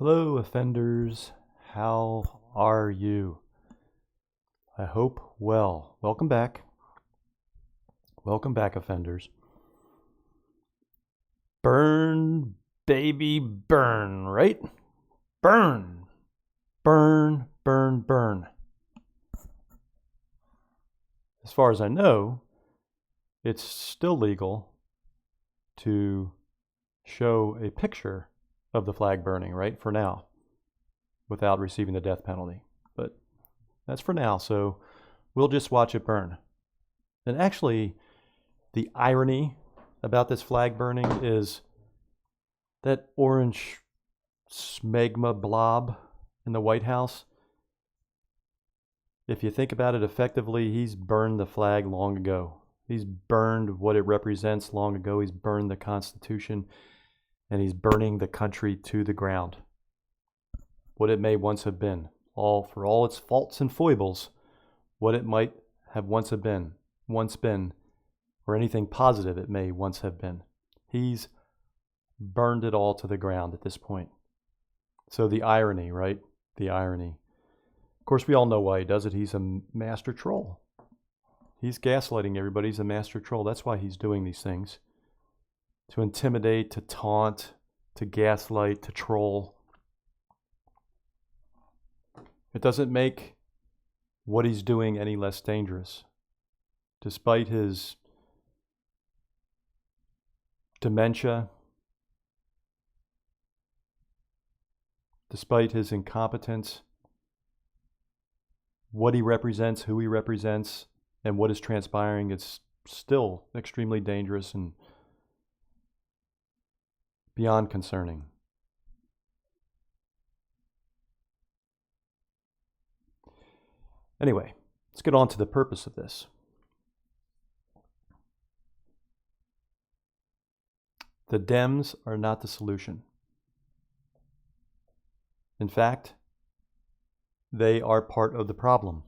Hello, offenders. How are you? I hope well. Welcome back. Welcome back, offenders. Burn, baby, burn, right? Burn, burn, burn, burn. As far as I know, it's still legal to show a picture of the flag burning, right? For now, without receiving the death penalty. But that's for now, so we'll just watch it burn. And actually, the irony about this flag burning is that orange smegma blob in the White House. If you think about it effectively, he's burned the flag long ago. He's burned what it represents long ago. He's burned the Constitution. And he's burning the country to the ground. What it may once have been, for all its faults and foibles, what it might have once been, or anything positive it may once have been. He's burned it all to the ground at this point. So the irony, right? The irony. Of course, we all know why he does it. He's a master troll. He's gaslighting everybody. He's a master troll. That's why he's doing these things. To intimidate, to taunt, to gaslight, to troll. It doesn't make what he's doing any less dangerous. Despite his dementia, despite his incompetence, what he represents, who he represents, and what is transpiring, it's still extremely dangerous and beyond concerning. Anyway, let's get on to the purpose of this. The Dems are not the solution. In fact, they are part of the problem.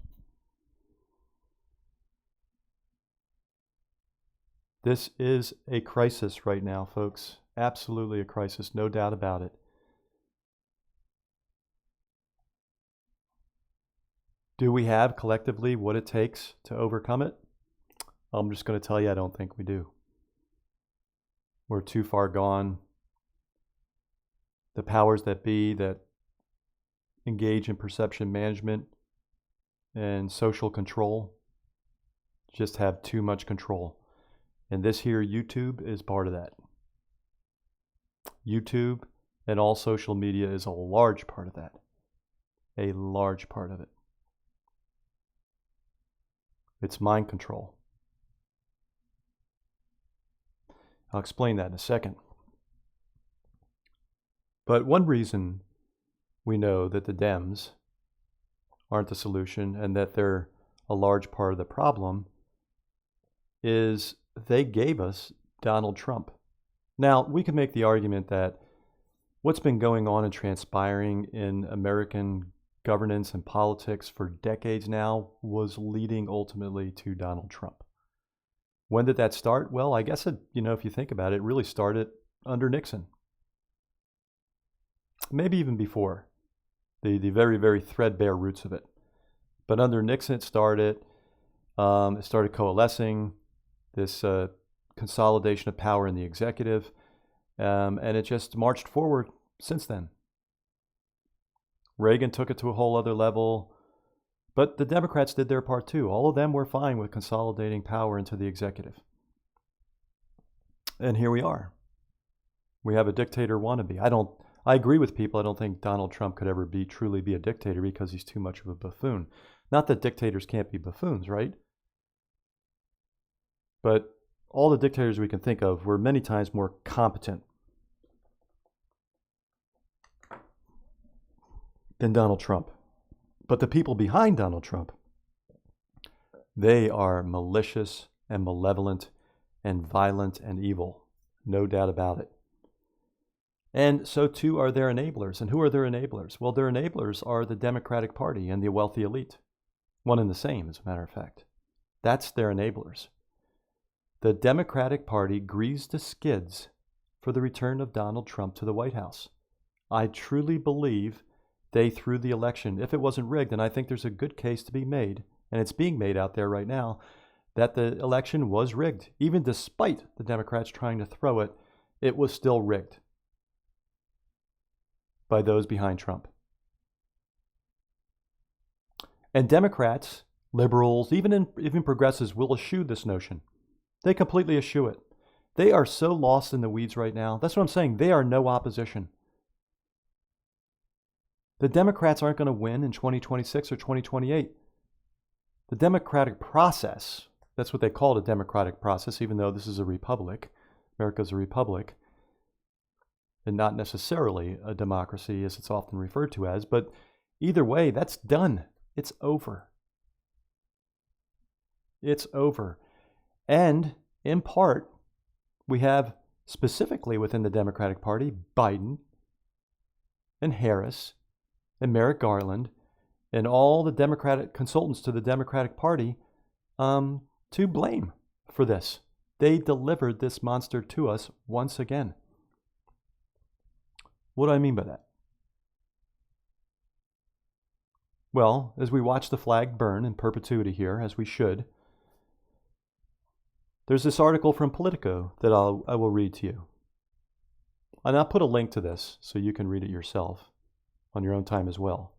This is a crisis right now, folks. Absolutely a crisis, no doubt about it. Do we have collectively what it takes to overcome it? I'm just going to tell you, I don't think we do. We're too far gone. The powers that be that engage in perception management and social control just have too much control. And this here, YouTube, is part of that. YouTube and all social media is a large part of that. A large part of it. It's mind control. I'll explain that in a second. But one reason we know that the Dems aren't the solution and that they're a large part of the problem is they gave us Donald Trump. Now, we can make the argument that what's been going on and transpiring in American governance and politics for decades now was leading ultimately to Donald Trump. When did that start? Well, I guess if you think about it, it really started under Nixon. Maybe even before, the very, very threadbare roots of it. But under Nixon it started coalescing, this consolidation of power in the executive, and it just marched forward since then. Reagan took it to a whole other level, but the Democrats did their part too. All of them were fine with consolidating power into the executive. And here we are. We have a dictator wannabe. I agree with people. I don't think Donald Trump could ever truly be a dictator because he's too much of a buffoon. Not that dictators can't be buffoons, right? But all the dictators we can think of were many times more competent than Donald Trump. But the people behind Donald Trump, they are malicious and malevolent and violent and evil. No doubt about it. And so too are their enablers. And who are their enablers? Well, their enablers are the Democratic Party and the wealthy elite. One and the same, as a matter of fact. That's their enablers. The Democratic Party greased the skids for the return of Donald Trump to the White House. I truly believe they threw the election, if it wasn't rigged, and I think there's a good case to be made, and it's being made out there right now, that the election was rigged. Even despite the Democrats trying to throw it, it was still rigged by those behind Trump. And Democrats, liberals, even progressives will eschew this notion. They completely eschew it. They are so lost in the weeds right now. That's what I'm saying. They are no opposition. The Democrats aren't going to win in 2026 or 2028. The democratic process, that's what they call it, a democratic process, even though this is a republic. America's a republic, and not necessarily a democracy as it's often referred to as. But either way, that's done. It's over. It's over. And in part, we have specifically within the Democratic Party, Biden and Harris and Merrick Garland and all the Democratic consultants to the Democratic Party to blame for this. They delivered this monster to us once again. What do I mean by that? Well, as we watch the flag burn in perpetuity here, as we should, there's this article from Politico that I will read to you. And I'll put a link to this so you can read it yourself on your own time as well.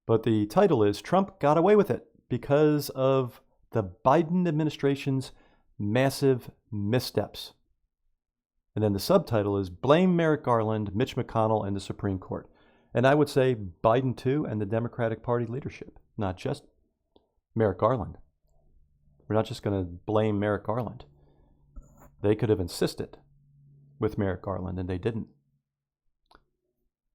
But the title is, Trump got away with it because of the Biden administration's massive missteps. And then the subtitle is, Blame Merrick Garland, Mitch McConnell, and the Supreme Court. And I would say Biden too, and the Democratic Party leadership, not just Merrick Garland. We're not just going to blame Merrick Garland. They could have insisted with Merrick Garland, and they didn't.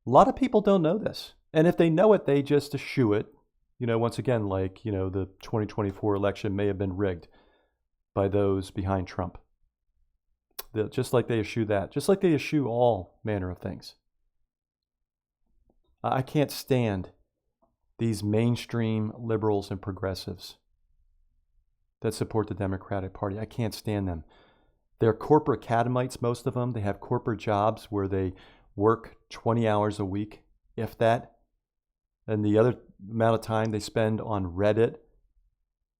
A lot of people don't know this. And if they know it, they just eschew it. Once again, like, the 2024 election may have been rigged by those behind Trump. Just like they eschew that. Just like they eschew all manner of things. I can't stand these mainstream liberals and progressives that support the Democratic Party. I can't stand them. They're corporate Academites, most of them. They have corporate jobs where they work 20 hours a week, if that. And the other amount of time they spend on Reddit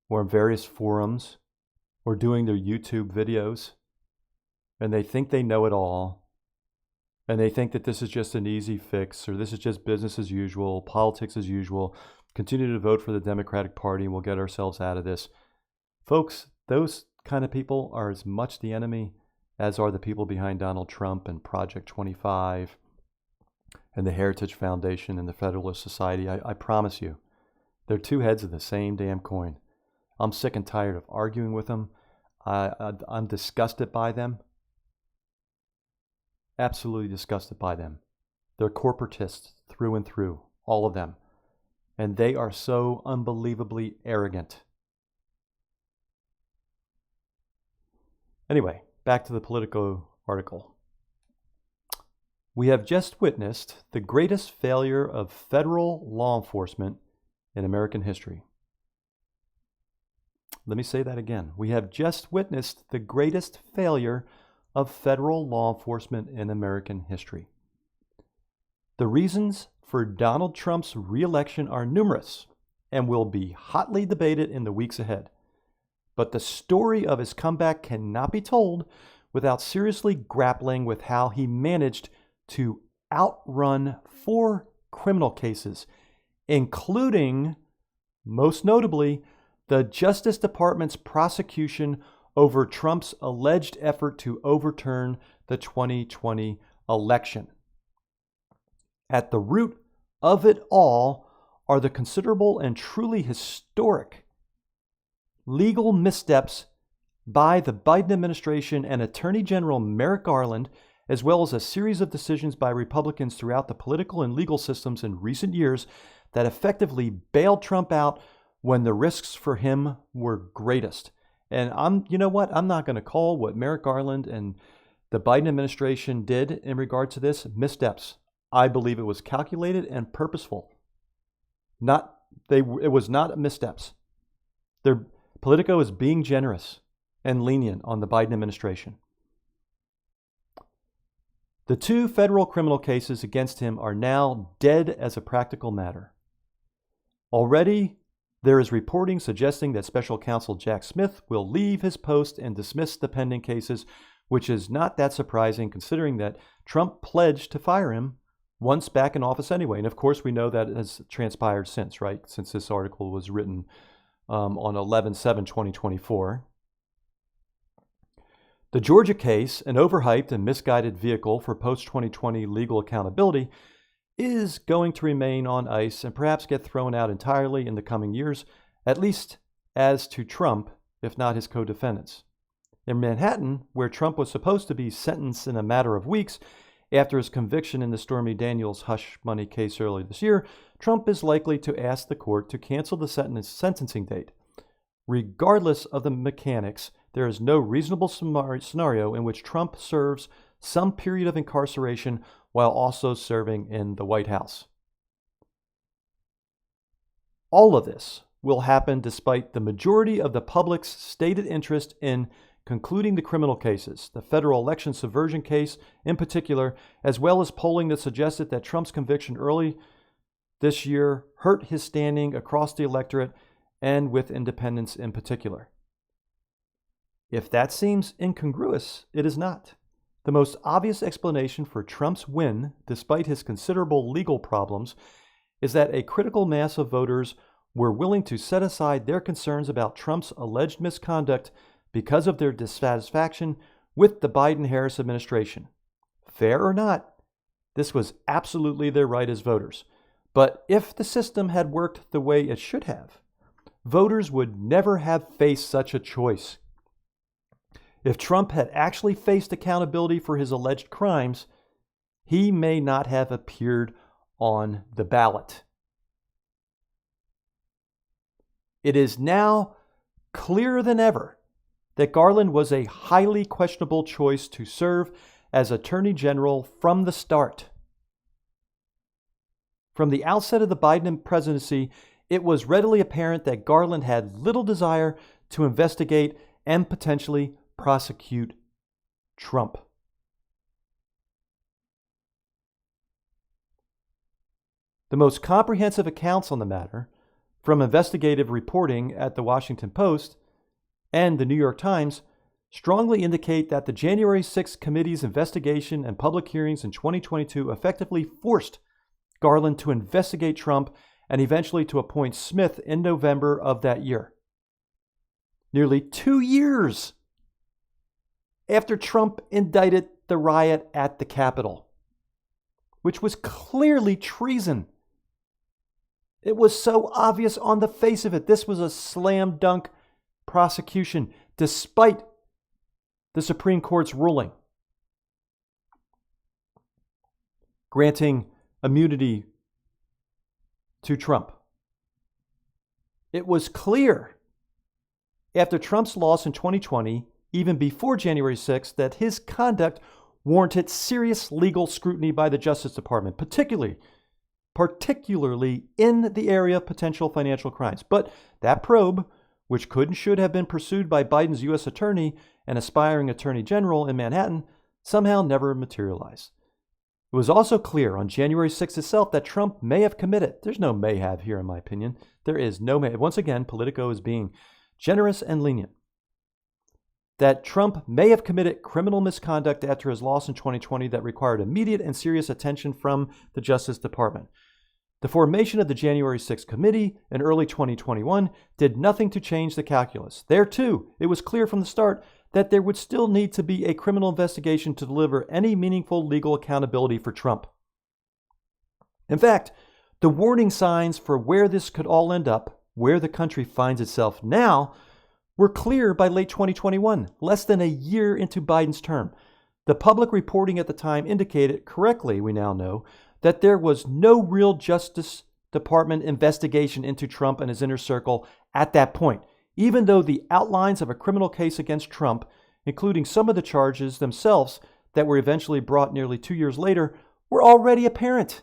or in various forums or doing their YouTube videos. And they think they know it all. And they think that this is just an easy fix, or this is just business as usual, politics as usual. Continue to vote for the Democratic Party and we'll get ourselves out of this. Folks, those kind of people are as much the enemy as are the people behind Donald Trump and Project 25 and the Heritage Foundation and the Federalist Society. I promise you, they're two heads of the same damn coin. I'm sick and tired of arguing with them. I'm disgusted by them. Absolutely disgusted by them. They're corporatists through and through, all of them. And they are so unbelievably arrogant. Anyway, back to the Politico article. We have just witnessed the greatest failure of federal law enforcement in American history. Let me say that again. We have just witnessed the greatest failure of federal law enforcement in American history. The reasons for Donald Trump's re-election are numerous and will be hotly debated in the weeks ahead. But the story of his comeback cannot be told without seriously grappling with how he managed to outrun 4 criminal cases, including, most notably, the Justice Department's prosecution over Trump's alleged effort to overturn the 2020 election. At the root of it all are the considerable and truly historic legal missteps by the Biden administration and Attorney General Merrick Garland, as well as a series of decisions by Republicans throughout the political and legal systems in recent years that effectively bailed Trump out when the risks for him were greatest. And you know what? I'm not going to call what Merrick Garland and the Biden administration did in regard to this missteps. I believe it was calculated and purposeful. It was not missteps. Politico is being generous and lenient on the Biden administration. The 2 federal criminal cases against him are now dead as a practical matter. Already, there is reporting suggesting that Special Counsel Jack Smith will leave his post and dismiss the pending cases, which is not that surprising considering that Trump pledged to fire him once back in office anyway. And of course, we know that has transpired since, right? Since this article was written on 11/7/2024. The Georgia case, an overhyped and misguided vehicle for post-2020 legal accountability, is going to remain on ice and perhaps get thrown out entirely in the coming years, at least as to Trump, if not his co-defendants. In Manhattan, where Trump was supposed to be sentenced in a matter of weeks after his conviction in the Stormy Daniels hush money case earlier this year, Trump is likely to ask the court to cancel the sentencing date. Regardless of the mechanics, there is no reasonable scenario in which Trump serves some period of incarceration while also serving in the White House. All of this will happen despite the majority of the public's stated interest in concluding the criminal cases, the federal election subversion case in particular, as well as polling that suggested that Trump's conviction early this year hurt his standing across the electorate and with independents in particular. If that seems incongruous, it is not. The most obvious explanation for Trump's win, despite his considerable legal problems, is that a critical mass of voters were willing to set aside their concerns about Trump's alleged misconduct because of their dissatisfaction with the Biden-Harris administration. Fair or not, this was absolutely their right as voters. But if the system had worked the way it should have, voters would never have faced such a choice. If Trump had actually faced accountability for his alleged crimes, he may not have appeared on the ballot. It is now clearer than ever that Garland was a highly questionable choice to serve as Attorney General from the start. From the outset of the Biden presidency, it was readily apparent that Garland had little desire to investigate and potentially prosecute Trump. The most comprehensive accounts on the matter, from investigative reporting at the Washington Post and the New York Times, strongly indicate that the January 6th committee's investigation and public hearings in 2022 effectively forced Garland to investigate Trump and eventually to appoint Smith in November of that year. Nearly 2 years after Trump indicted the riot at the Capitol, which was clearly treason. It was so obvious on the face of it. This was a slam dunk prosecution, despite the Supreme Court's ruling granting immunity to Trump. It was clear after Trump's loss in 2020, even before January 6th, that his conduct warranted serious legal scrutiny by the Justice Department, particularly in the area of potential financial crimes. But that probe, which could and should have been pursued by Biden's U.S. attorney and aspiring attorney general in Manhattan, somehow never materialized. It was also clear on January 6th itself that Trump may have committed. There's no may have here, in my opinion. There is no may. Once again, Politico is being generous and lenient. That Trump may have committed criminal misconduct after his loss in 2020 that required immediate and serious attention from the Justice Department. The formation of the January 6th committee in early 2021 did nothing to change the calculus. There, too, it was clear from the start that there would still need to be a criminal investigation to deliver any meaningful legal accountability for Trump. In fact, the warning signs for where this could all end up, where the country finds itself now, were clear by late 2021, less than a year into Biden's term. The public reporting at the time indicated, correctly we now know, that there was no real Justice Department investigation into Trump and his inner circle at that point, even though the outlines of a criminal case against Trump, including some of the charges themselves that were eventually brought nearly 2 years later, were already apparent.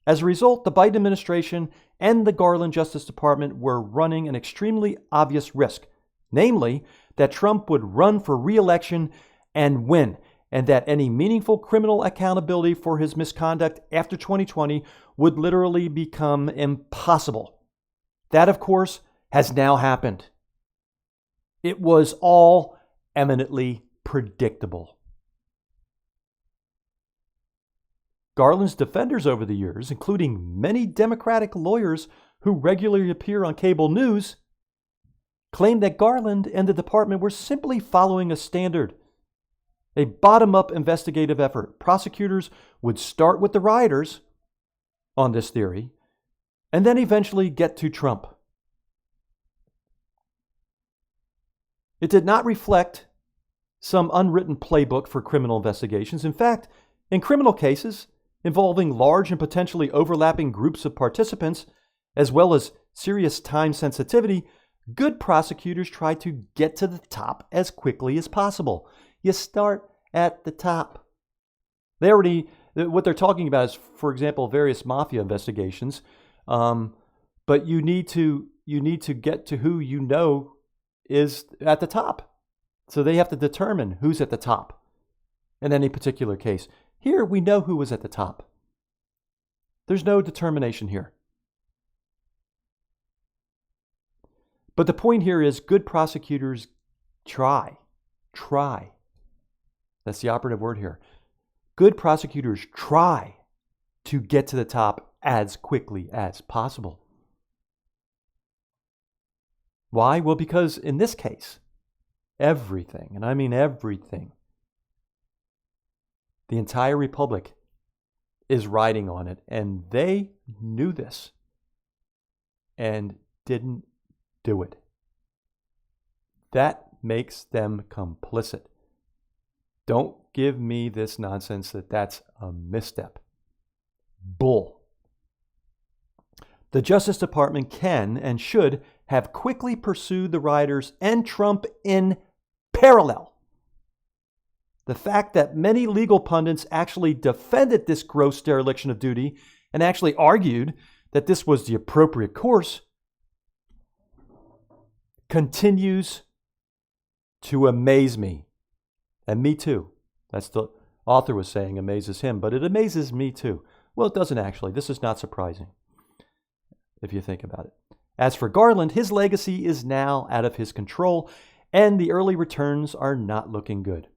As a result, the Biden administration and the Garland Justice Department were running an extremely obvious risk, namely that Trump would run for re-election and win, and that any meaningful criminal accountability for his misconduct after 2020 would literally become impossible. That, of course, has now happened. It was all eminently predictable. Garland's defenders over the years, including many Democratic lawyers who regularly appear on cable news, claimed that Garland and the department were simply following a standard, a bottom-up investigative effort. Prosecutors would start with the rioters on this theory and then eventually get to Trump. It did not reflect some unwritten playbook for criminal investigations. In fact, in criminal cases involving large and potentially overlapping groups of participants, as well as serious time sensitivity, good prosecutors try to get to the top as quickly as possible. You start at the top. What they're talking about is, for example, various mafia investigations, but you need to get to who you know is at the top. So they have to determine who's at the top in any particular case. Here, we know who was at the top. There's no determination here. But the point here is good prosecutors try. That's the operative word here. Good prosecutors try to get to the top as quickly as possible. Why? Well, because in this case, everything, and I mean everything, the entire republic is riding on it, and they knew this and didn't do it. That makes them complicit. Don't give me this nonsense that that's a misstep. Bull. The Justice Department can and should have quickly pursued the rioters and Trump in parallel. The fact that many legal pundits actually defended this gross dereliction of duty and actually argued that this was the appropriate course continues to amaze me. And me too. That's the author was saying amazes him, but it amazes me too. Well, it doesn't actually. This is not surprising if you think about it. As for Garland, his legacy is now out of his control, and the early returns are not looking good.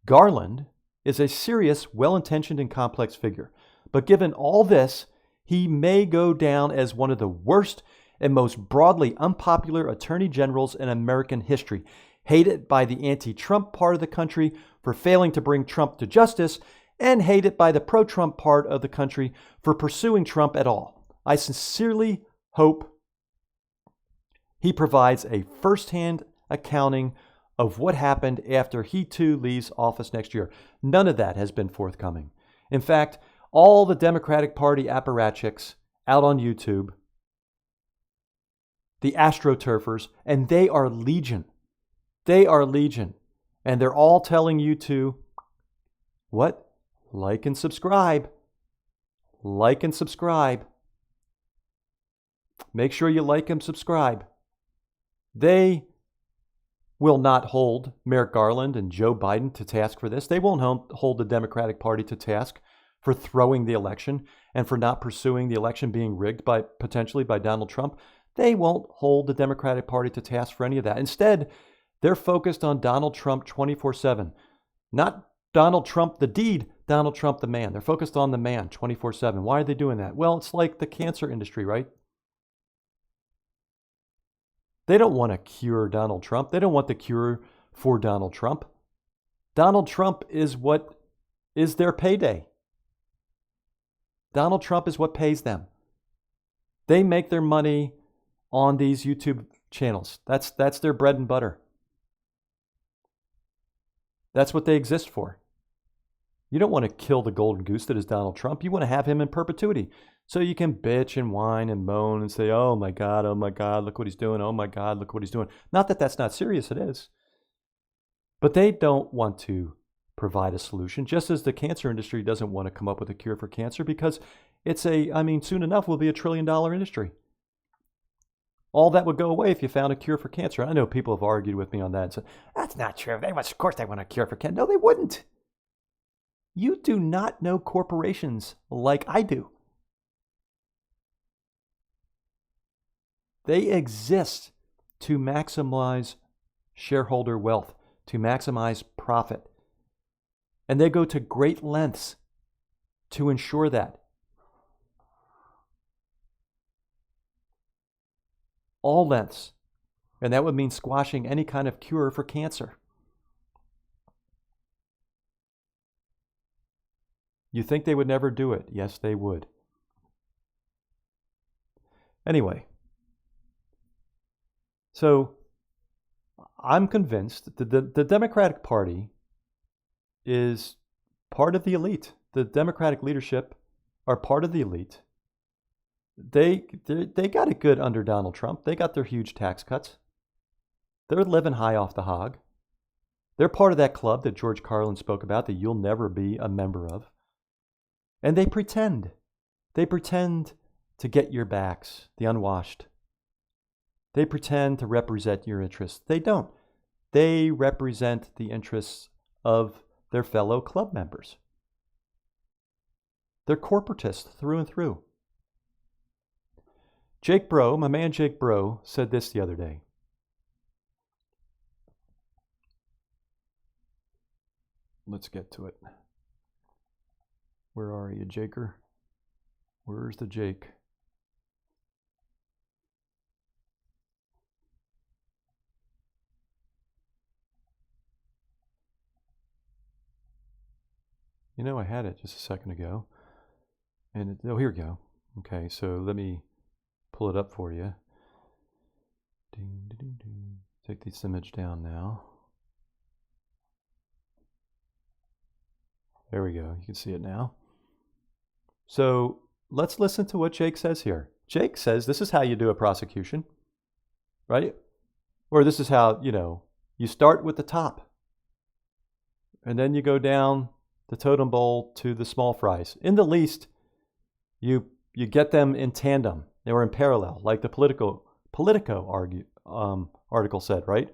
Garland is a serious, well-intentioned, and complex figure. But given all this, he may go down as one of the worst and most broadly unpopular attorney generals in American history, hated by the anti-Trump part of the country for failing to bring Trump to justice, and hated by the pro-Trump part of the country for pursuing Trump at all. I sincerely hope he provides a first-hand accounting of what happened after he too leaves office next year. None of that has been forthcoming. In fact, all the Democratic Party apparatchiks out on YouTube, the astroturfers, and they are legion. They are legion. And they're all telling you to, what? Like and subscribe. Like and subscribe. Make sure you like and subscribe. They will not hold Merrick Garland and Joe Biden to task for this. They won't hold the Democratic Party to task for throwing the election and for not pursuing the election being rigged potentially by Donald Trump. They won't hold the Democratic Party to task for any of that. Instead, they're focused on Donald Trump 24/7. Not Donald Trump the deed, Donald Trump the man. They're focused on the man 24/7. Why are they doing that? Well, it's like the cancer industry, right? They don't want to cure Donald Trump. They don't want the cure for Donald Trump. Donald Trump is what is their payday. Donald Trump is what pays them. They make their money on these YouTube channels. That's their bread and butter. That's what they exist for. You don't want to kill the golden goose that is Donald Trump. You want to have him in perpetuity. So you can bitch and whine and moan and say, oh my God, look what he's doing. Oh my God, look what he's doing. Not that that's not serious, it is. But they don't want to provide a solution, just as the cancer industry doesn't want to come up with a cure for cancer, because soon enough will be $1 trillion industry. All that would go away if you found a cure for cancer. I know people have argued with me on that and said, that's not true. Of course they want a cure for cancer. No, they wouldn't. You do not know corporations like I do. They exist to maximize shareholder wealth, to maximize profit. And they go to great lengths to ensure that. All lengths. And that would mean squashing any kind of cure for cancer. You think they would never do it? Yes, they would. Anyway, so I'm convinced that the Democratic Party is part of the elite. The Democratic leadership are part of the elite. They got it good under Donald Trump. They got their huge tax cuts. They're living high off the hog. They're part of that club that George Carlin spoke about that you'll never be a member of. And they pretend. They pretend to get your backs, the unwashed. They pretend to represent your interests. They don't. They represent the interests of their fellow club members. They're corporatists through and through. 𝒔𝒄𝒄𝒆, my man 𒔔𝒄𝒄𝒆, said this the other day. Let's get to it. Where are you, Jaker? Where's the Jake? You know, I had it just a second ago. And oh, here we go. Okay, so let me pull it up for you. Take this image down now. There we go. You can see it now. So let's listen to what Jake says here. Jake says this is how you do a prosecution, right? Or this is how, you start with the top. And then you go down the totem pole to the small fries. In the least, you get them in tandem. They were in parallel, like the Politico article said, right?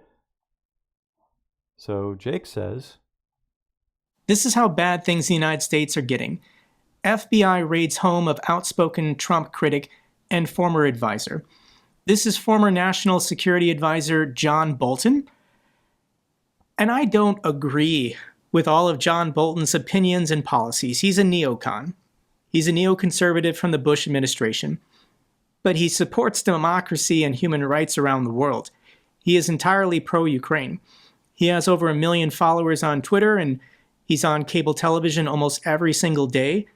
So Jake says, this is how bad things in the United States are getting. FBI raids home of outspoken Trump critic and former advisor. This is former National Security Advisor John Bolton. And I don't agree with all of John Bolton's opinions and policies. He's a neocon. He's a neoconservative from the Bush administration. But he supports democracy and human rights around the world. He is entirely pro-Ukraine. He has over 1 million followers on Twitter, and he's on cable television almost every single day,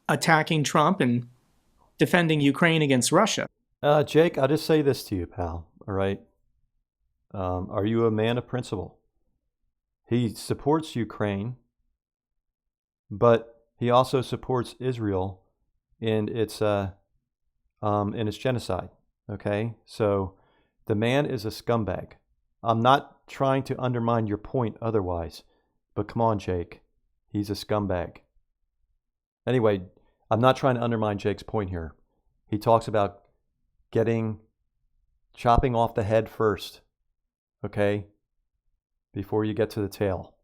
attacking Trump and defending Ukraine against Russia. Jake, I'll just say this to you, pal, all right? Are you a man of principle? He supports Ukraine, but he also supports Israel in its genocide, okay? So the man is a scumbag. I'm not trying to undermine your point otherwise, but come on, Jake. He's a scumbag. Anyway, I'm not trying to undermine Jake's point here. He talks about chopping off the head first, okay, before you get to the tail,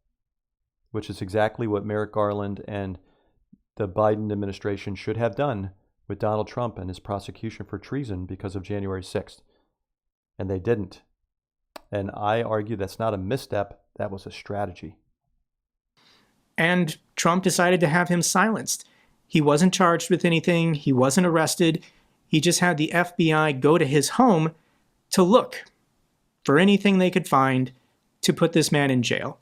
which is exactly what Merrick Garland and the Biden administration should have done with Donald Trump and his prosecution for treason because of January 6th. And they didn't. And I argue that's not a misstep, that was a strategy. And Trump decided to have him silenced. He wasn't charged with anything, he wasn't arrested, he just had the FBI go to his home to look for anything they could find to put this man in jail.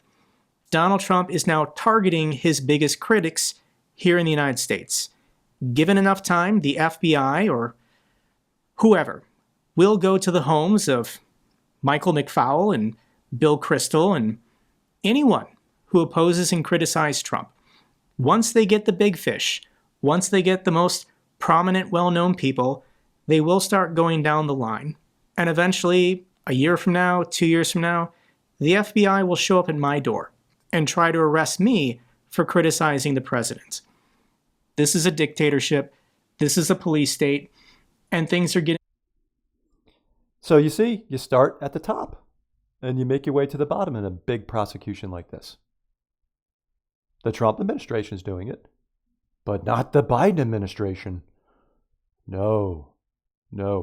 Donald Trump is now targeting his biggest critics here in the United States. Given enough time, the FBI or whoever will go to the homes of Michael McFaul and Bill Kristol and anyone who opposes and criticizes Trump. Once they get the big fish, once they get the most prominent, well-known people, they will start going down the line. And eventually, a year from now, 2 years from now, the FBI will show up at my door and try to arrest me for criticizing the president. This is a dictatorship. This is a police state. And things are getting... So you see, you start at the top and you make your way to the bottom in a big prosecution like this. The Trump administration is doing it, but not the Biden administration. No,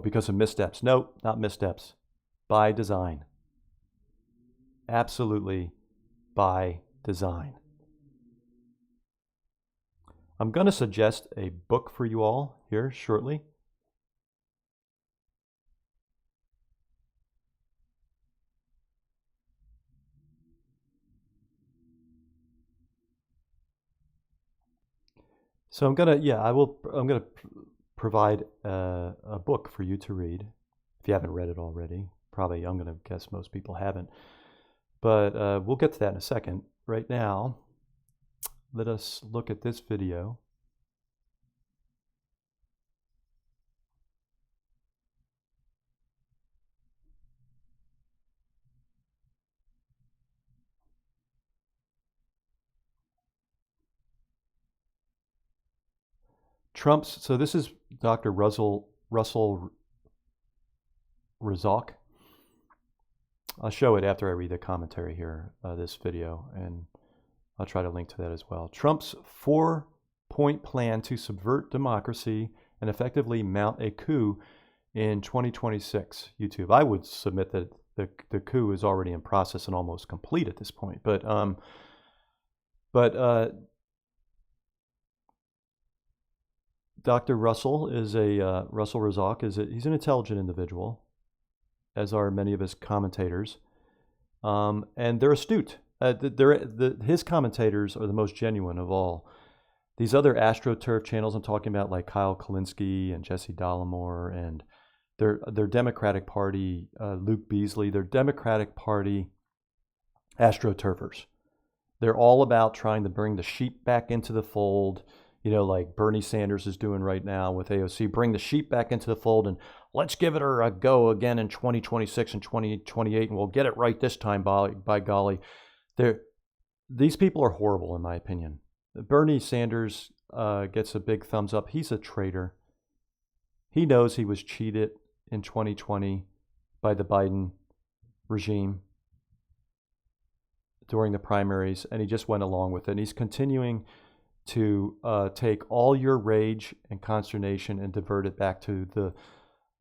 because of missteps. No, not missteps. By design. Absolutely by design. I'm going to suggest a book for you all here shortly. So I'm going to provide a book for you to read if you haven't read it already. Probably, I'm going to guess most people haven't. But we'll get to that in a second. Right now, let us look at this video. So this is Dr. 𝒊𝒒𝒆𝒂𝒓𝒄𝒉𝒆𝒅. I'll show it after I read the commentary here, this video, and I'll try to link to that as well. Trump's 4-point plan to subvert democracy and effectively mount a coup in 2026. YouTube. I would submit that the coup is already in process and almost complete at this point. But Dr. 𝒊𝒒𝒆𝒂𝒓𝒄𝒉𝒆𝒅 he's an intelligent individual, as are many of his commentators, and they're astute. His commentators are the most genuine of all. These other AstroTurf channels I'm talking about, like Kyle Kulinski and Jesse Dollemore, and their Democratic Party, Luke Beasley, they're Democratic Party AstroTurfers. They're all about trying to bring the sheep back into the fold, like Bernie Sanders is doing right now with AOC. Bring the sheep back into the fold and let's give it a go again in 2026 and 2028, and we'll get it right this time, by golly. These people are horrible, in my opinion. Bernie Sanders gets a big thumbs up. He's a traitor. He knows he was cheated in 2020 by the Biden regime during the primaries, and he just went along with it. And he's continuing to take all your rage and consternation and divert it back to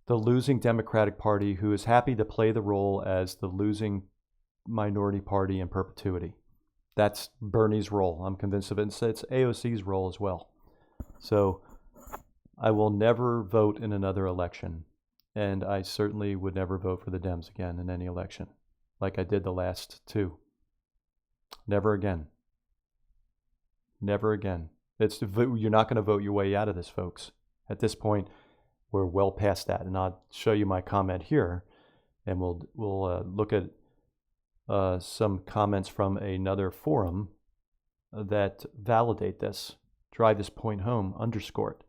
the losing Democratic Party, who is happy to play the role as the losing minority party in perpetuity. That's Bernie's role. I'm convinced of it. It's AOC's role as well. So I will never vote in another election. And I certainly would never vote for the Dems again in any election, like I did the last two. Never again. Never again. You're not going to vote your way out of this, folks. At this point, we're well past that. And I'll show you my comment here, and we'll look at some comments from another forum that validate this, drive this point home, underscore it.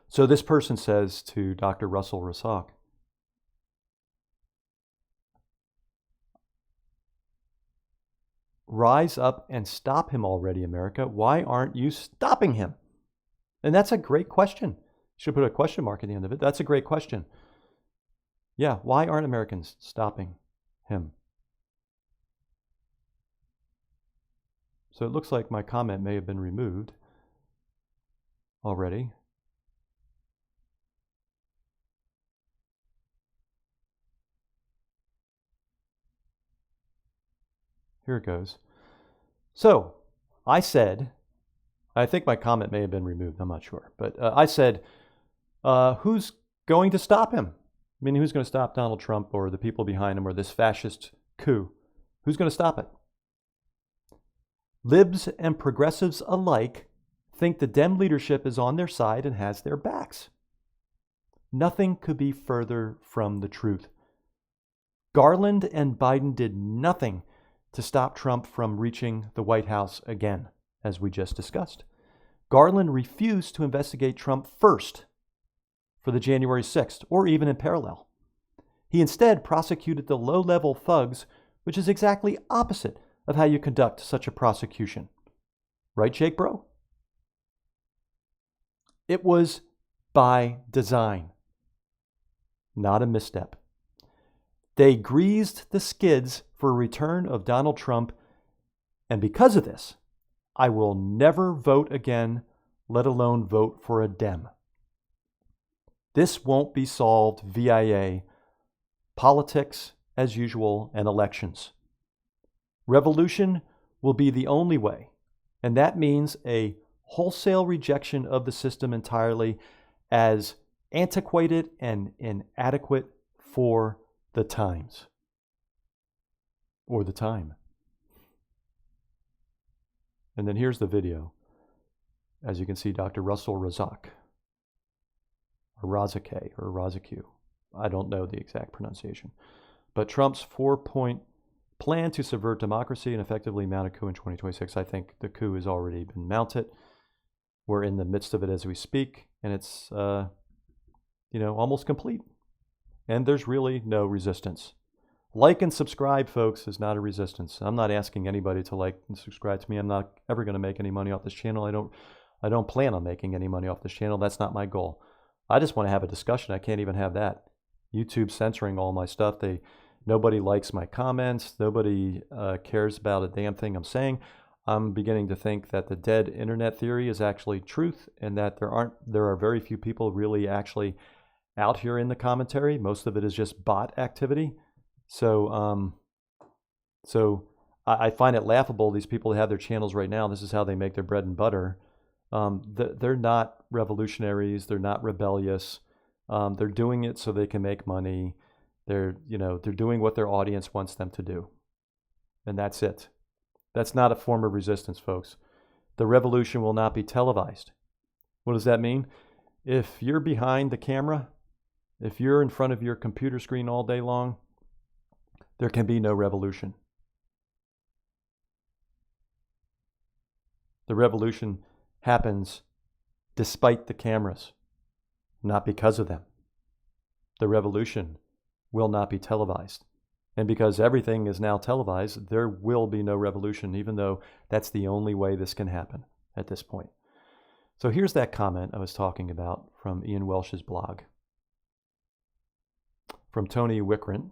So this person says to Dr. 𝒊𝒒𝒆𝒂𝒓𝒄𝒉𝒆𝒅, rise up and stop him already, America. Why aren't you stopping him? And that's a great question. Should put a question mark at the end of it. That's a great question. Yeah, why aren't Americans stopping him? So it looks like my comment may have been removed already. Here it goes. So I said, I think my comment may have been removed. I'm not sure. But I said, who's going to stop him? I mean, who's going to stop Donald Trump or the people behind him or this fascist coup? Who's going to stop it? Libs and progressives alike think the Dem leadership is on their side and has their backs. Nothing could be further from the truth. Garland and Biden did nothing to stop Trump from reaching the White House again, as we just discussed. Garland refused to investigate Trump first for the January 6th, or even in parallel. He instead prosecuted the low-level thugs, which is exactly opposite of how you conduct such a prosecution. Right, Jake Bro? It was by design, not a misstep. They greased the skids for a return of Donald Trump, and because of this, I will never vote again, let alone vote for a Dem. This won't be solved via politics as usual and elections. Revolution will be the only way, and that means a wholesale rejection of the system entirely as antiquated and inadequate for the times or the time. And then here's the video. As you can see, Dr. Russell Razak, or Razake, or Razak. I don't know the exact pronunciation. But Trump's 4-point plan to subvert democracy and effectively mount a coup in 2026. I think the coup has already been mounted. We're in the midst of it as we speak, and it's, almost complete. And there's really no resistance. Like and subscribe, folks, is not a resistance. I'm not asking anybody to like and subscribe to me. I'm not ever going to make any money off this channel. I don't plan on making any money off this channel. That's not my goal. I just want to have a discussion. I can't even have that. YouTube's censoring all my stuff. Nobody likes my comments. Nobody cares about a damn thing I'm saying. I'm beginning to think that the dead internet theory is actually truth, and that there are very few people really actually out here in the commentary. Most of it is just bot activity. So I find it laughable. These people that have their channels right now, this is how they make their bread and butter. They're not revolutionaries. They're not rebellious. They're doing it so they can make money. They're doing what their audience wants them to do. And that's it. That's not a form of resistance, folks. The revolution will not be televised. What does that mean? If you're behind the camera, if you're in front of your computer screen all day long, there can be no revolution. The revolution happens despite the cameras, not because of them. The revolution will not be televised. And because everything is now televised, there will be no revolution, even though that's the only way this can happen at this point. So here's that comment I was talking about from Ian Welsh's blog. From Tony Wickrant.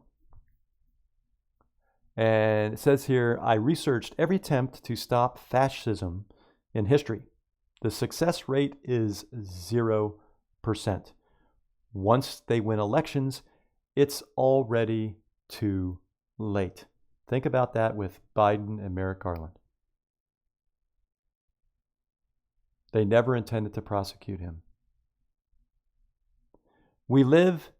And it says here, I researched every attempt to stop fascism in history. The success rate is 0%. Once they win elections, it's already too late. Think about that with Biden and Merrick Garland. They never intended to prosecute him. We live,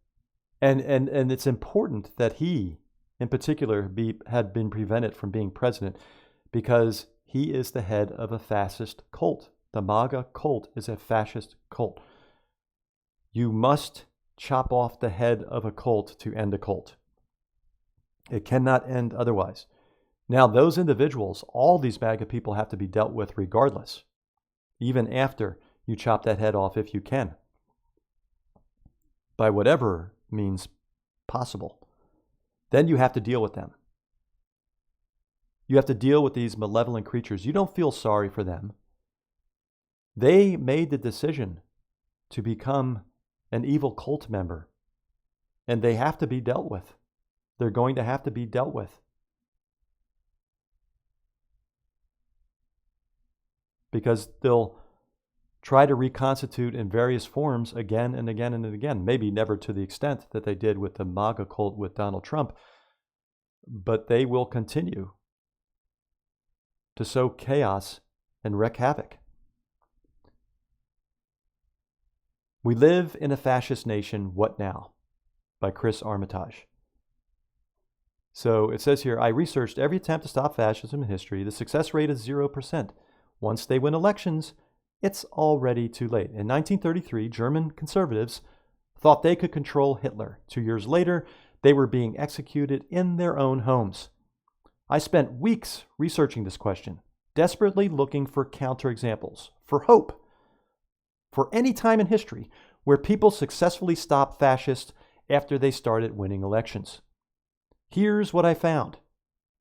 and it's important that he, in particular, had been prevented from being president because he is the head of a fascist cult. The MAGA cult is a fascist cult. You must chop off the head of a cult to end a cult. It cannot end otherwise. Now, those individuals, all these MAGA people have to be dealt with regardless, even after you chop that head off if you can, by whatever means possible. Then you have to deal with them. You have to deal with these malevolent creatures. You don't feel sorry for them. They made the decision to become an evil cult member, and they have to be dealt with. They're going to have to be dealt with. Because they'll try to reconstitute in various forms again and again and again. Maybe never to the extent that they did with the MAGA cult with Donald Trump, but they will continue to sow chaos and wreak havoc. We live in a fascist nation. What now? By Chris Armitage. So it says here, I researched every attempt to stop fascism in history. The success rate is 0%. Once they win elections, it's already too late. In 1933, German conservatives thought they could control Hitler. 2 years later, they were being executed in their own homes. I spent weeks researching this question, desperately looking for counterexamples, for hope, for any time in history where people successfully stopped fascists after they started winning elections. Here's what I found.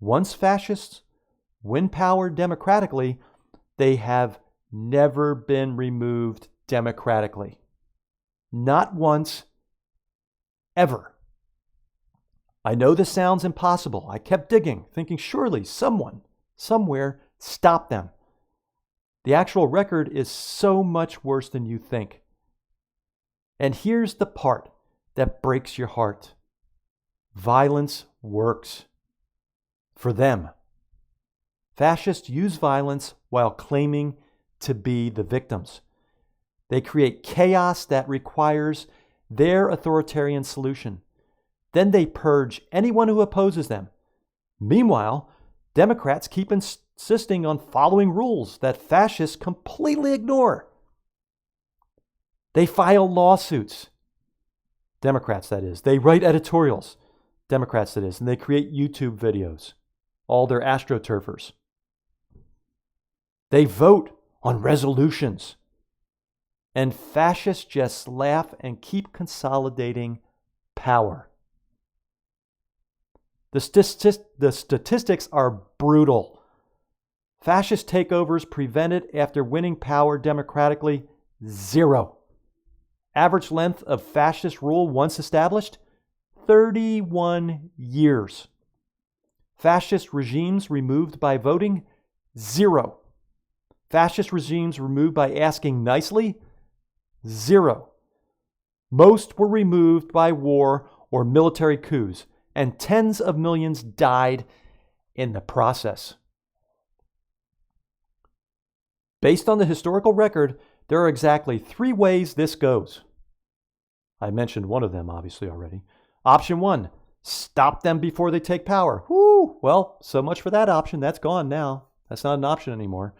Once fascists win power democratically, they have never been removed democratically. Not once, ever. I know this sounds impossible. I kept digging, thinking surely someone, somewhere, stopped them. The actual record is so much worse than you think. And here's the part that breaks your heart. Violence works. For them. Fascists use violence while claiming to be the victims. They create chaos that requires their authoritarian solution. Then they purge anyone who opposes them. Meanwhile, Democrats keep insisting on following rules that fascists completely ignore. They file lawsuits. Democrats, that is. They write editorials. Democrats, that is. And they create YouTube videos. All their astroturfers. They vote on resolutions. And fascists just laugh and keep consolidating power. The statistics are brutal. Fascist takeovers prevented after winning power democratically, 0. Average length of fascist rule once established, 31 years. Fascist regimes removed by voting, 0. Fascist regimes removed by asking nicely, 0. Most were removed by war or military coups, and tens of millions died in the process. Based on the historical record, there are exactly 3 ways this goes. I mentioned one of them, obviously, already. Option 1, stop them before they take power. Woo! Well, so much for that option. That's gone now. That's not an option anymore.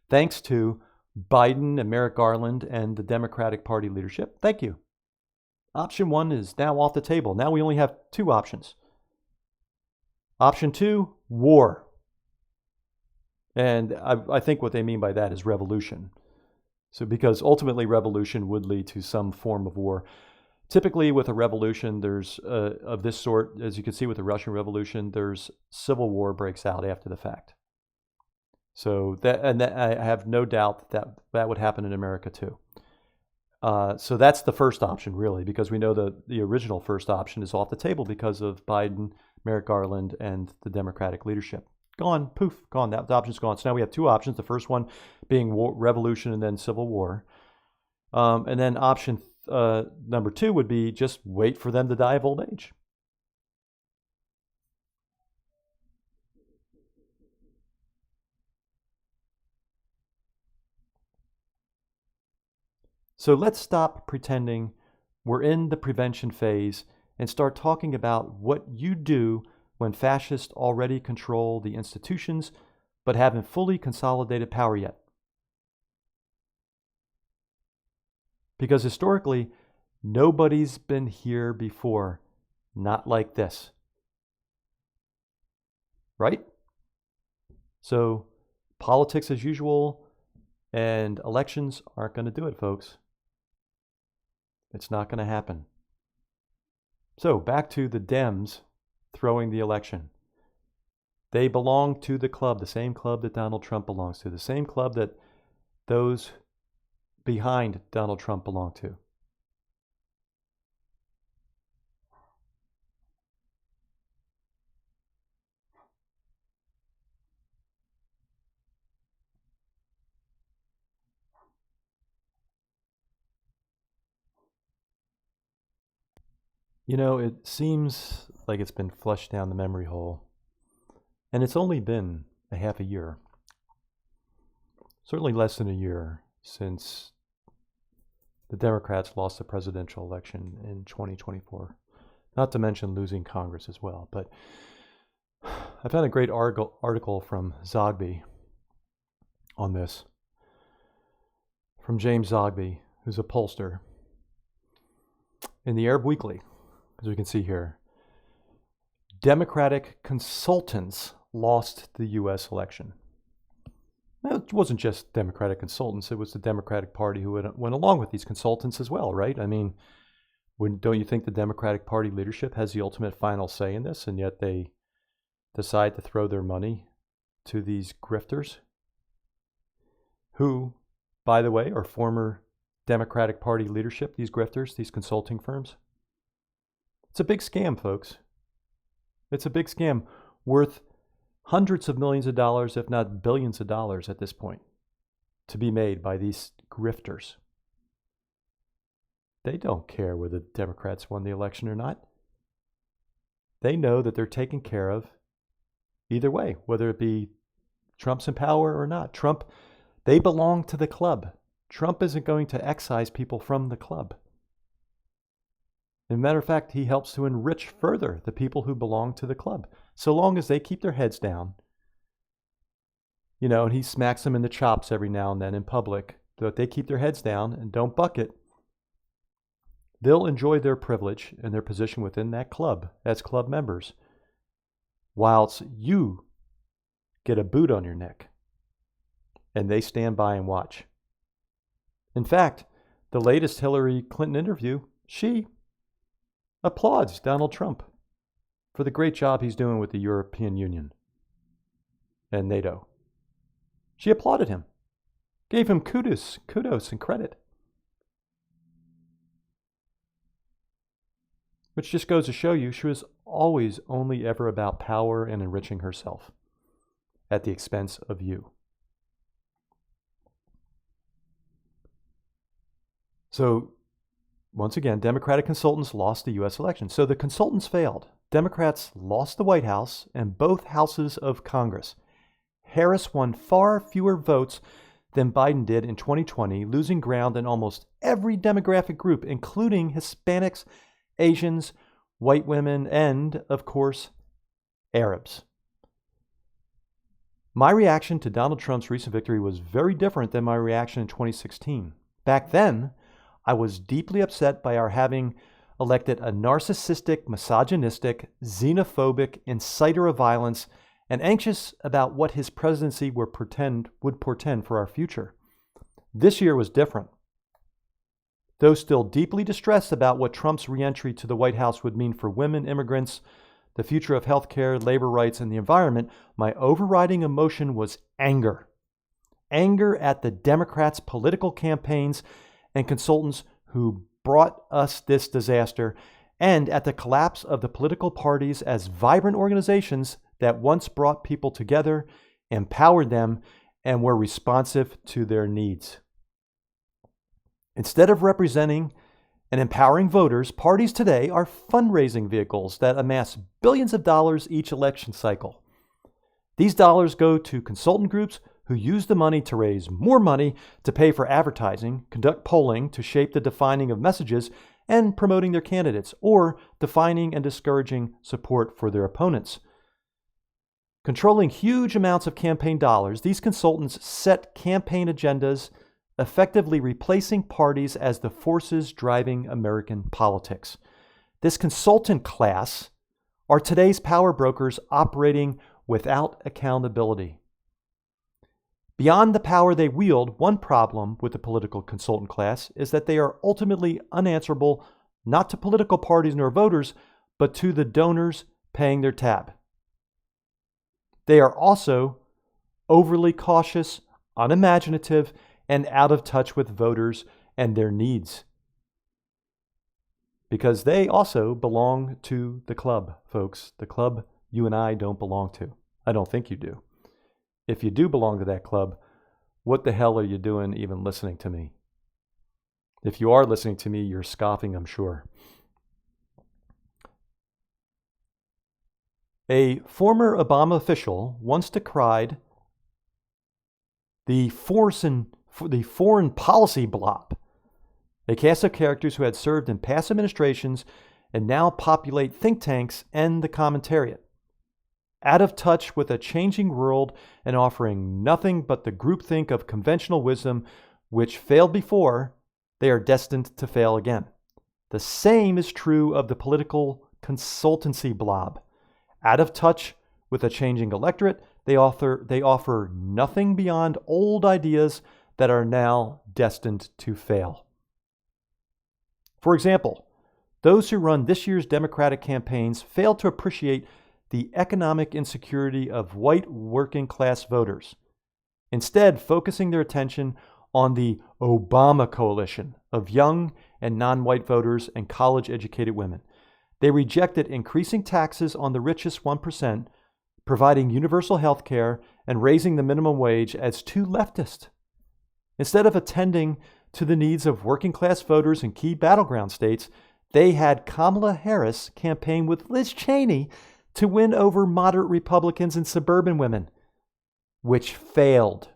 Thanks to Biden and Merrick Garland and the Democratic Party leadership. Thank you. Option 1 is now off the table. Now we only have 2 options. Option 2, war. And I think what they mean by that is revolution. So because ultimately revolution would lead to some form of war. Typically with a revolution, there's of this sort, as you can see with the Russian Revolution, there's civil war breaks out after the fact. So I have no doubt that would happen in America too. So that's the first option, really, because we know the original first option is off the table because of Biden, Merrick Garland, and the Democratic leadership. Gone, poof, gone. That option's gone. So now we have 2 options. The first one being revolution and then civil war. And then option number 2 would be just wait for them to die of old age. So let's stop pretending we're in the prevention phase and start talking about what you do when fascists already control the institutions but haven't fully consolidated power yet. Because historically, nobody's been here before, not like this. Right? So politics as usual and elections aren't going to do it, folks. It's not going to happen. So back to the Dems throwing the election. They belong to the club, the same club that Donald Trump belongs to, the same club that those behind Donald Trump belong to. You know, it seems like it's been flushed down the memory hole, and it's only been a half a year, certainly less than a year, since the Democrats lost the presidential election in 2024, not to mention losing Congress as well. But I found a great article from 𝒔𝒂𝒔𝒄𝒉𝒆𝒅 on this, from James 𝒔𝒂𝒂𝒔𝒄𝒉𝒆𝒅, who's a pollster, in the Arab Weekly. As we can see here, Democratic consultants lost the U.S. election. Well, it wasn't just Democratic consultants. It was the Democratic Party who went along with these consultants as well, right? I mean, don't you think the Democratic Party leadership has the ultimate final say in this, and yet they decide to throw their money to these grifters who, by the way, are former Democratic Party leadership, these grifters, these consulting firms? It's a big scam, folks. It's a big scam worth hundreds of millions of dollars, if not billions of dollars at this point. to be made by these grifters. They don't care whether the Democrats won the election or not. They know that they're taken care of either way, whether it be Trump's in power or not. Trump, they belong to the club. Trump isn't going to excise people from the club. As a matter of fact, he helps to enrich further the people who belong to the club, so long as they keep their heads down. You know, and he smacks them in the chops every now and then in public. So if they keep their heads down and don't buck it, they'll enjoy their privilege and their position within that club as club members, whilst you get a boot on your neck and they stand by and watch. In fact, the latest Hillary Clinton interview, she applauds Donald Trump for the great job he's doing with the European Union and NATO. She applauded him, gave him kudos and credit. Which just goes to show you she was always only ever about power and enriching herself at the expense of you. So, once again, Democratic consultants lost the U.S. election. So the consultants failed. Democrats lost the White House and both houses of Congress. Harris won far fewer votes than Biden did in 2020, losing ground in almost every demographic group, including Hispanics, Asians, white women, and, of course, Arabs. My reaction to Donald Trump's recent victory was very different than my reaction in 2016. Back then, I was deeply upset by our having elected a narcissistic, misogynistic, xenophobic inciter of violence and anxious about what his presidency would portend for our future. This year was different. Though still deeply distressed about what Trump's reentry to the White House would mean for women, immigrants, the future of healthcare, labor rights, and the environment, my overriding emotion was anger. Anger at the Democrats' political campaigns and consultants who brought us this disaster, and at the collapse of the political parties as vibrant organizations that once brought people together, empowered them, and were responsive to their needs. Instead of representing and empowering voters, parties today are fundraising vehicles that amass billions of dollars each election cycle. These dollars go to consultant groups who use the money to raise more money to pay for advertising, conduct polling to shape the defining of messages, and promoting their candidates, or defining and discouraging support for their opponents. Controlling huge amounts of campaign dollars, these consultants set campaign agendas, effectively replacing parties as the forces driving American politics. This consultant class are today's power brokers operating without accountability. Beyond the power they wield, one problem with the political consultant class is that they are ultimately unanswerable not to political parties nor voters, but to the donors paying their tab. They are also overly cautious, unimaginative, and out of touch with voters and their needs. Because they also belong to the club, folks. The club you and I don't belong to. I don't think you do. If you do belong to that club, what the hell are you doing even listening to me? If you are listening to me, you're scoffing, I'm sure. A former Obama official once decried the foreign policy blob, a cast of characters who had served in past administrations and now populate think tanks and the commentariat. Out of touch with a changing world and offering nothing but the groupthink of conventional wisdom which failed before, they are destined to fail again. The same is true of the political consultancy blob. Out of touch with a changing electorate, they offer nothing beyond old ideas that are now destined to fail. For example, those who run this year's Democratic campaigns fail to appreciate the economic insecurity of white working class voters, instead focusing their attention on the Obama coalition of young and non-white voters and college-educated women. They rejected increasing taxes on the richest 1%, providing universal health care, and raising the minimum wage as too leftist. Instead of attending to the needs of working class voters in key battleground states, they had Kamala Harris campaign with Liz Cheney to win over moderate Republicans and suburban women, which failed.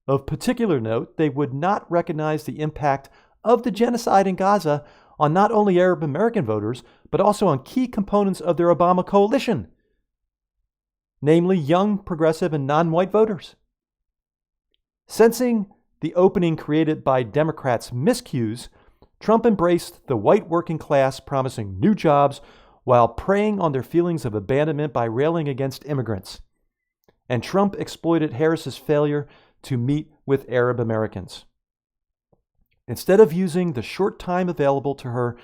Of particular note, they would not recognize the impact of the genocide in Gaza on not only Arab American voters, but also on key components of their Obama coalition, namely young, progressive, and non-white voters. Sensing the opening created by Democrats' miscues, Trump embraced the white working class, promising new jobs while preying on their feelings of abandonment by railing against immigrants. And Trump exploited Harris's failure to meet with Arab Americans. Instead of using the short time available to her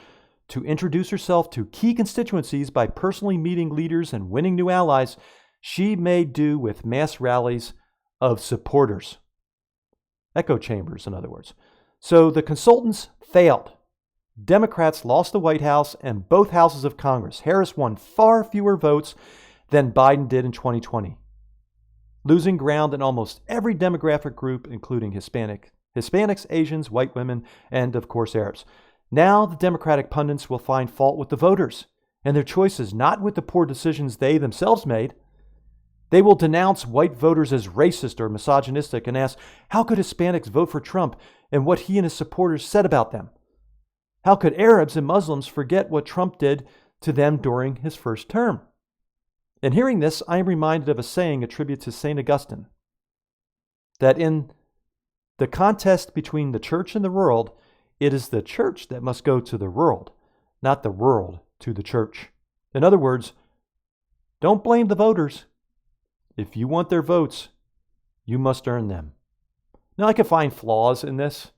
to introduce herself to key constituencies by personally meeting leaders and winning new allies, she made do with mass rallies of supporters. Echo chambers, in other words. So the consultants failed. Democrats lost the White House and both houses of Congress. Harris won far fewer votes than Biden did in 2020, losing ground in almost every demographic group, including Hispanics, Asians, white women, and of course Arabs. Now the Democratic pundits will find fault with the voters and their choices, not with the poor decisions they themselves made. They will denounce white voters as racist or misogynistic and ask, how could Hispanics vote for Trump and what he and his supporters said about them? How could Arabs and Muslims forget what Trump did to them during his first term? In hearing this, I am reminded of a saying attributed to St. Augustine, that in the contest between the church and the world, it is the church that must go to the world, not the world to the church. In other words, don't blame the voters. If you want their votes, you must earn them. Now, I can find flaws in this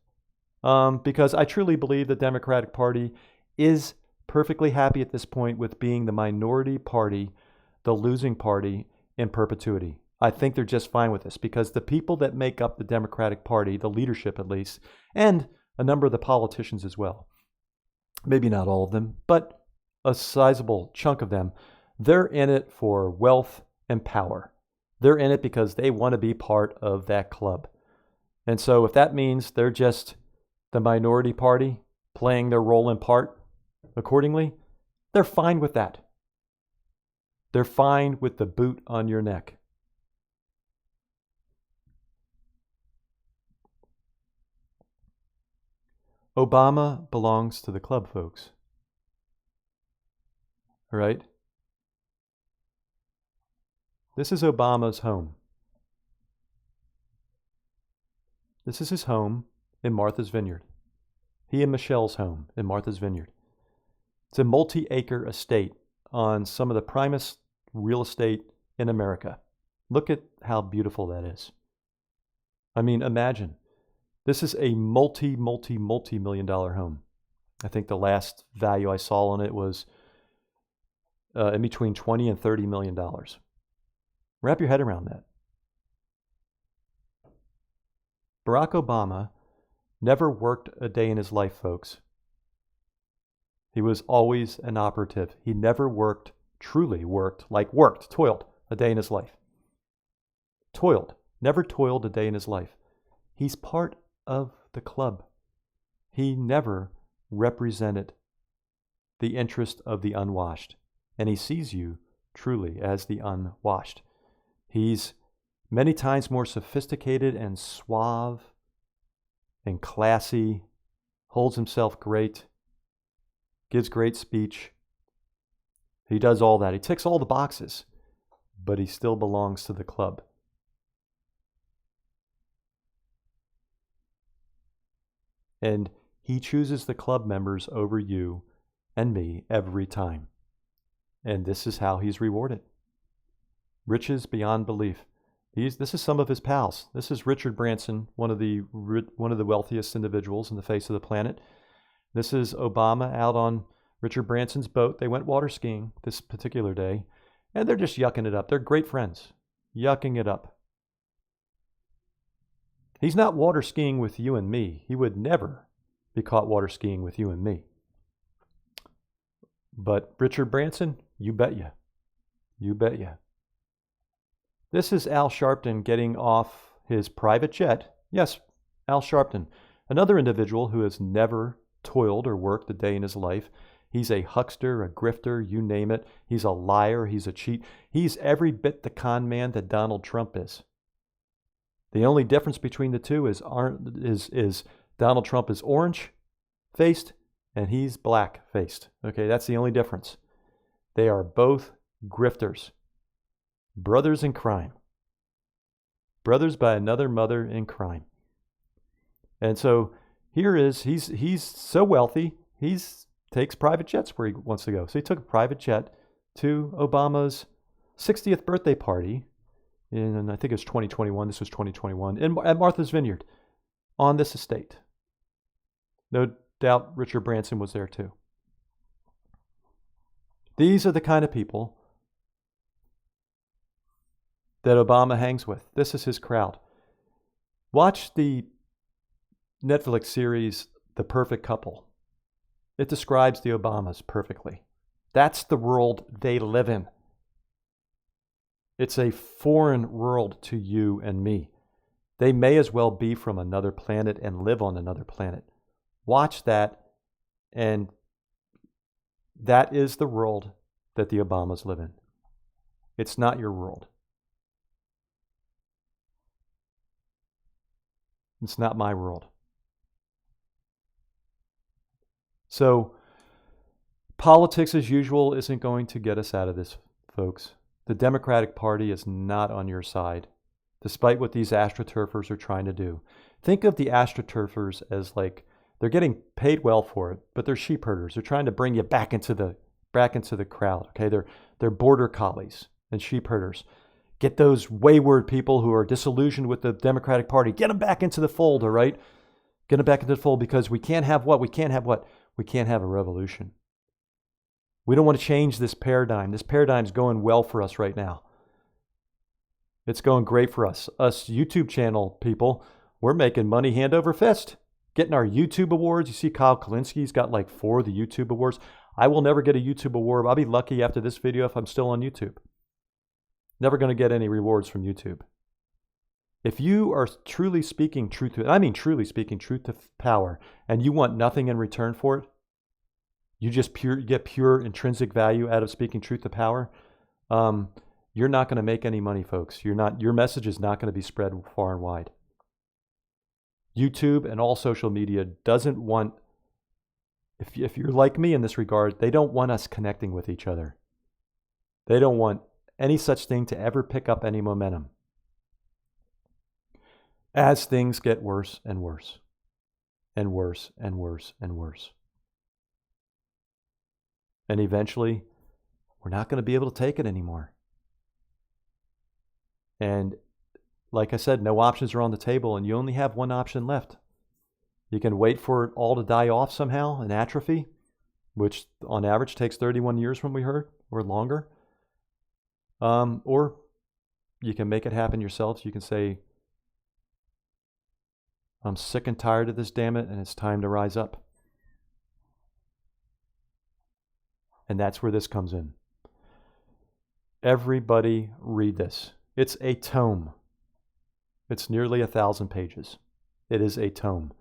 because I truly believe the Democratic Party is perfectly happy at this point with being the minority party, the losing party in perpetuity. I think they're just fine with this because the people that make up the Democratic Party, the leadership at least, and a number of the politicians as well, maybe not all of them, but a sizable chunk of them, they're in it for wealth and power. They're in it because they want to be part of that club. And so if that means they're just the minority party playing their role in part accordingly, they're fine with that. They're fine with the boot on your neck. Obama belongs to the club, folks. All right? This is Obama's home. This is his home in Martha's Vineyard. He and Michelle's home in Martha's Vineyard. It's a multi-acre estate on some of the primest real estate in America. Look at how beautiful that is. I mean, imagine. This is a multi-million dollar home. I think the last value I saw on it was in between $20 and $30 million. Wrap your head around that. Barack Obama never worked a day in his life, folks. He was always an operative. He never truly worked, toiled a day in his life. Never toiled a day in his life. He's part of the club. He never represented the interest of the unwashed. And he sees you truly as the unwashed. He's many times more sophisticated and suave and classy, holds himself great, gives great speech. He does all that. He ticks all the boxes, but he still belongs to the club. And he chooses the club members over you and me every time. And this is how he's rewarded. Riches beyond belief. This is some of his pals. This is Richard Branson, one of the wealthiest individuals on the face of the planet. This is Obama out on Richard Branson's boat. They went water skiing this particular day, and they're just yucking it up. They're great friends, yucking it up. He's not water skiing with you and me. He would never be caught water skiing with you and me. But Richard Branson, you bet ya. You bet ya. This is Al Sharpton getting off his private jet Yes, Al Sharpton, another individual who has never toiled or worked a day in his life. He's a huckster, a grifter, you name it. He's a liar. He's a cheat. He's every bit the con man that Donald Trump is. The only difference between the two is Donald Trump is orange-faced and he's black-faced. Okay, that's the only difference. They are both grifters. Brothers in crime. Brothers by another mother in crime. And so here is, he's so wealthy, takes private jets where he wants to go. So he took a private jet to Obama's 60th birthday party in, I think it was 2021, this was 2021, at Martha's Vineyard on this estate. No doubt Richard Branson was there too. These are the kind of people that Obama hangs with. This is his crowd. Watch the Netflix series, The Perfect Couple. It describes the Obamas perfectly. That's the world they live in. It's a foreign world to you and me. They may as well be from another planet and live on another planet. Watch that, and that is the world that the Obamas live in. It's not your world. It's not my world. So, politics as usual isn't going to get us out of this, folks. The Democratic Party is not on your side, despite what these astroturfers are trying to do. Think of the astroturfers as like, they're getting paid well for it, but they're sheep herders. They're trying to bring you back into the crowd. Okay, they're border collies and sheep herders. Get those wayward people who are disillusioned with the Democratic Party. Get them back into the fold, all right? Get them back into the fold, because we can't have what? We can't have what? We can't have a revolution. We don't want to change this paradigm. This paradigm's going well for us right now. It's going great for us. Us YouTube channel people, we're making money hand over fist. Getting our YouTube awards. You see Kyle Kalinski's got like 4 of the YouTube awards. I will never get a YouTube award. I'll be lucky after this video if I'm still on YouTube. Never going to get any rewards from YouTube. If you are truly speaking truth to power, and you want nothing in return for it, you just get pure intrinsic value out of speaking truth to power, you're not going to make any money, folks. Your message is not going to be spread far and wide. YouTube and all social media doesn't want, if you're like me in this regard, they don't want us connecting with each other. They don't want any such thing to ever pick up any momentum. As things get worse and worse, and worse and worse and worse. And eventually, we're not going to be able to take it anymore. And like I said, no options are on the table, and you only have one option left. You can wait for it all to die off somehow, an atrophy, which on average takes 31 years from we heard, or longer. Or you can make it happen yourself. You can say, I'm sick and tired of this, damn it, and it's time to rise up. And that's where this comes in. Everybody read this. It's a tome. It's nearly 1,000 pages. It is a tome.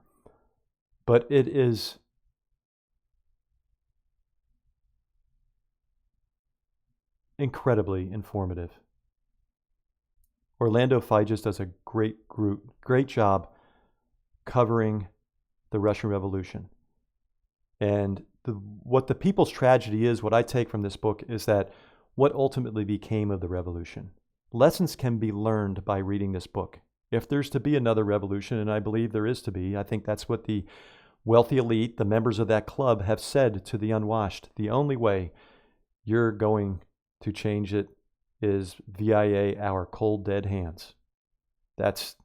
But it is incredibly informative. Orlando Figes does a great job covering the Russian Revolution. And what the people's tragedy is, what I take from this book, is that what ultimately became of the revolution. Lessons can be learned by reading this book. If there's to be another revolution, and I believe there is to be, I think that's what the wealthy elite, the members of that club, have said to the unwashed. The only way you're going to change it is via our cold, dead hands. That's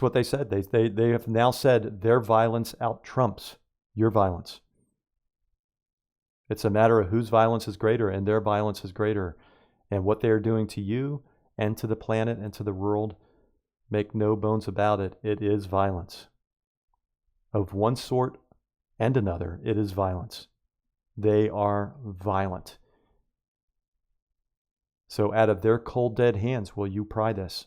what they said. They have now said their violence out trumps your violence. It's a matter of whose violence is greater, and their violence is greater. And what they are doing to you and to the planet and to the world, make no bones about it, it is violence. Of one sort and another, it is violence. They are violent. So out of their cold, dead hands will you pry this.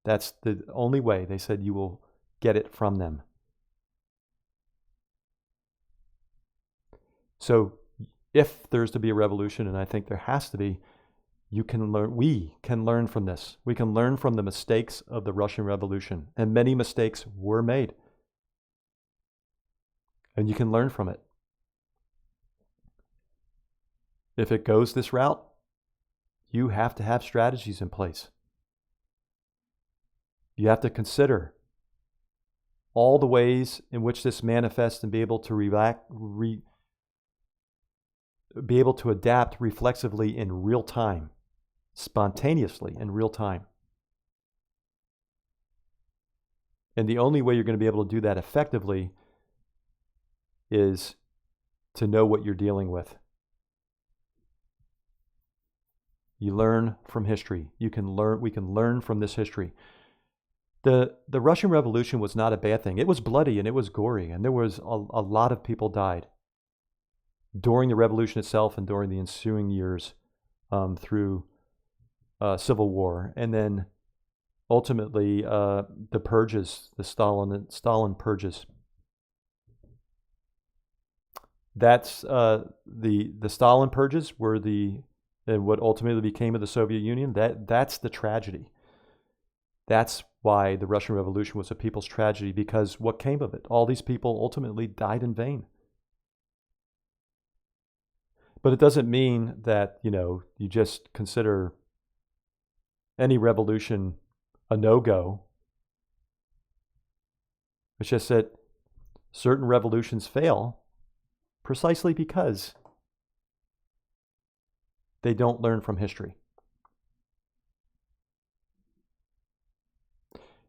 That's the only way. They said you will get it from them. So if there's to be a revolution, and I think there has to be, we can learn from this. We can learn from the mistakes of the Russian Revolution, and many mistakes were made. And you can learn from it. If it goes this route, you have to have strategies in place. You have to consider all the ways in which this manifests and be able to adapt reflexively in real time, spontaneously in real time. And the only way you're going to be able to do that effectively is to know what you're dealing with. You learn from history. We can learn from this history. The Russian Revolution was not a bad thing. It was bloody and it was gory, and there was a lot of people died during the revolution itself and during the ensuing years through civil war, and then ultimately the purges, the Stalin purges. That's the Stalin purges were and what ultimately became of the Soviet Union. That's the tragedy. That's why the Russian Revolution was a people's tragedy, because what came of it? All these people ultimately died in vain. But it doesn't mean that, you just consider any revolution a no-go. It's just that certain revolutions fail precisely because they don't learn from history.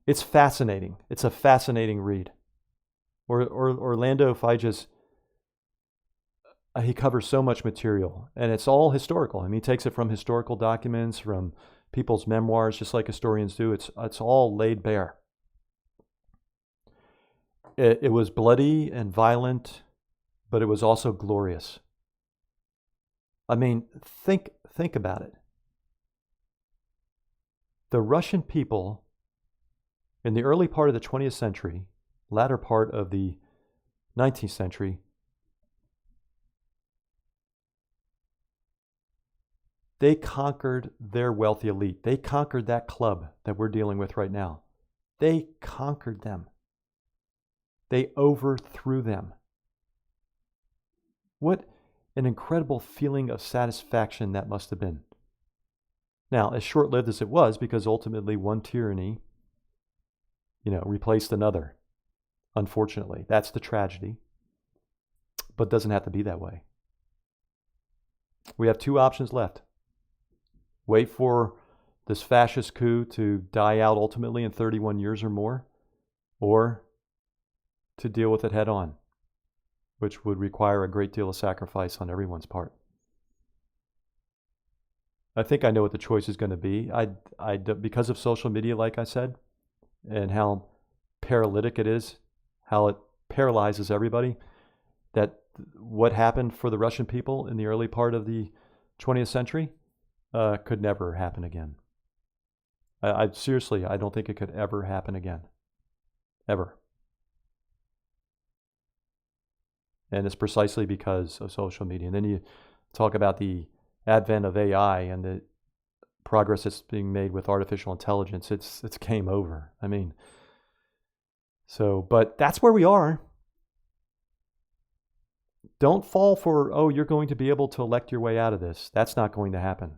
It's fascinating. It's a fascinating read. 𝒓𝒂𝒂𝒓𝒄𝒉𝒆𝒅, he covers so much material, and it's all historical. I mean, he takes it from historical documents, from people's memoirs, just like historians do. It's all laid bare. It was bloody and violent, but it was also glorious. I mean, think about it. The Russian people in the early part of the 20th century, latter part of the 19th century, they conquered their wealthy elite. They conquered that club that we're dealing with right now. They conquered them. They overthrew them. What an incredible feeling of satisfaction that must have been. Now, as short-lived as it was, because ultimately one tyranny, replaced another. Unfortunately, that's the tragedy. But it doesn't have to be that way. We have two options left. Wait for this fascist coup to die out ultimately in 31 years or more, or to deal with it head on, which would require a great deal of sacrifice on everyone's part. I think I know what the choice is going to be. Because of social media, like I said, and how paralytic it is, how it paralyzes everybody, that what happened for the Russian people in the early part of the 20th century could never happen again. Seriously, I don't think it could ever happen again. Ever. And it's precisely because of social media. And then you talk about the advent of AI and the progress that's being made with artificial intelligence. It's game over. I mean, but that's where we are. Don't fall for, you're going to be able to elect your way out of this. That's not going to happen.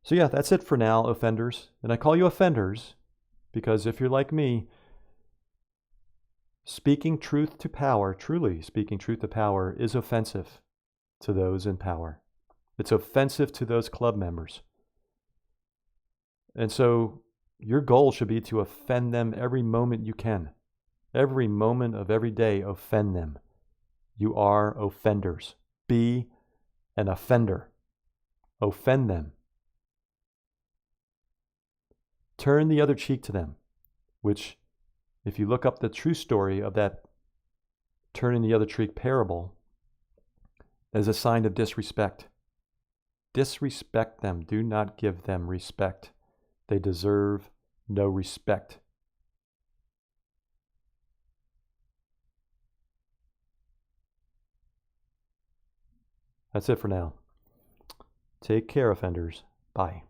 So yeah, that's it for now, offenders. And I call you offenders because if you're like me, speaking truth to power, truly speaking truth to power, is offensive to those in power. It's offensive to those club members. And so your goal should be to offend them every moment you can. Every moment of every day, offend them. You are offenders. Be an offender. Offend them. Turn the other cheek to them, which, if you look up the true story of that turning the 𝒂𝒕𝒔 parable as a sign of disrespect. Disrespect them. Do not give them respect. They deserve no respect. That's it for now. Take care, offenders. Bye.